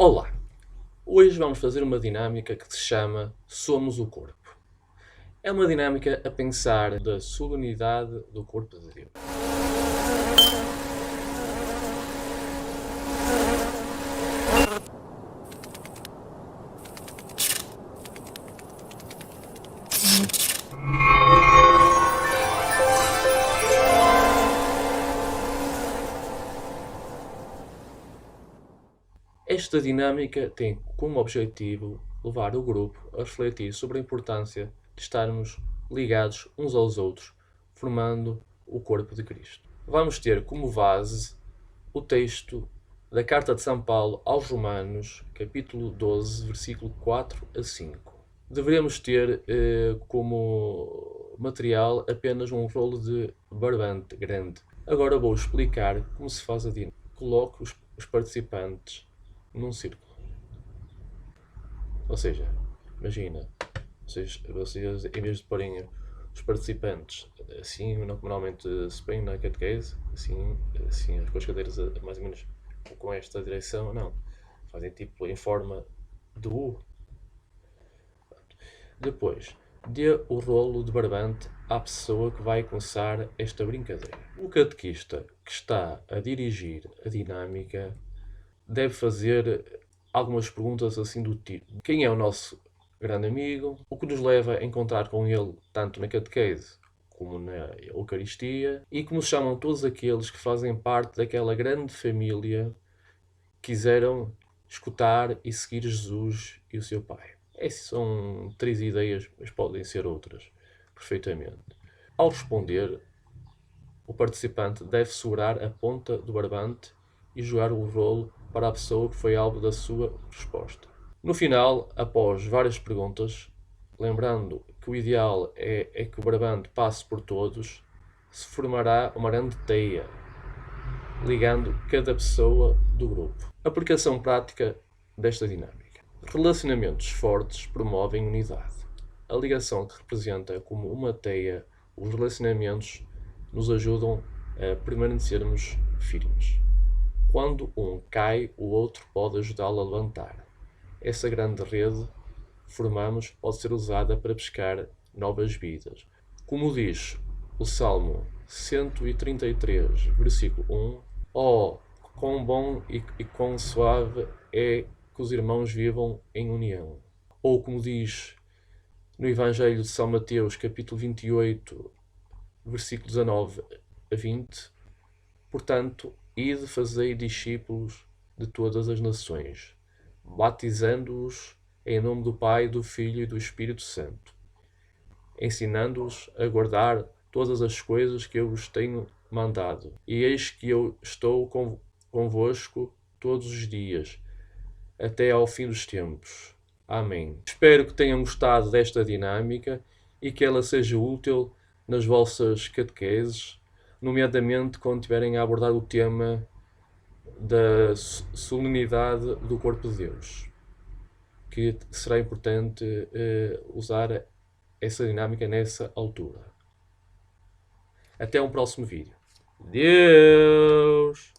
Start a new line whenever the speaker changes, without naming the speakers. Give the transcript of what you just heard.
Olá! Hoje vamos fazer uma dinâmica que se chama Somos o Corpo. É uma dinâmica a pensar da solenidade do corpo de Deus. Esta dinâmica tem como objetivo levar o grupo a refletir sobre a importância de estarmos ligados uns aos outros, formando o corpo de Cristo. Vamos ter como base o texto da Carta de São Paulo aos Romanos, capítulo 12, versículo 4 a 5. Deveremos ter como material apenas um rolo de barbante grande. Agora vou explicar como se faz a dinâmica. Coloque os participantes num círculo. Ou seja, imagina, vocês em vez de porem os participantes assim, normalmente se põem na catequese, assim, com as cadeiras mais ou menos com esta direção, não. Fazem tipo em forma de U. Depois, dê o rolo de barbante à pessoa que vai começar esta brincadeira. O catequista que está a dirigir a dinâmica deve fazer algumas perguntas assim do tipo: quem é o nosso grande amigo? O que nos leva a encontrar com ele tanto na catequese como na Eucaristia? E como se chamam todos aqueles que fazem parte daquela grande família que quiseram escutar e seguir Jesus e o seu Pai? Essas são 3 ideias, mas podem ser outras, perfeitamente. Ao responder, o participante deve segurar a ponta do barbante e jogar o rolo para a pessoa que foi alvo da sua resposta. No final, após várias perguntas, lembrando que o ideal é que o barbante passe por todos, se formará uma grande teia, ligando cada pessoa do grupo. Aplicação prática desta dinâmica. Relacionamentos fortes promovem unidade. A ligação que representa como uma teia os relacionamentos nos ajudam a permanecermos firmes. Quando um cai, o outro pode ajudá-lo a levantar. Essa grande rede que formamos pode ser usada para pescar novas vidas. Como diz o Salmo 133, versículo 1: Oh, quão bom e quão suave é que os irmãos vivam em união. Ou como diz no Evangelho de São Mateus, capítulo 28, versículo 19 a 20: Portanto, ide fazei discípulos de todas as nações, batizando-os em nome do Pai, do Filho e do Espírito Santo, ensinando-os a guardar todas as coisas que eu vos tenho mandado. E eis que eu estou convosco todos os dias, até ao fim dos tempos. Amém. Espero que tenham gostado desta dinâmica e que ela seja útil nas vossas catequeses, nomeadamente quando estiverem a abordar o tema da solenidade do corpo de Deus, que será importante usar essa dinâmica nessa altura. Até um próximo vídeo. Deus!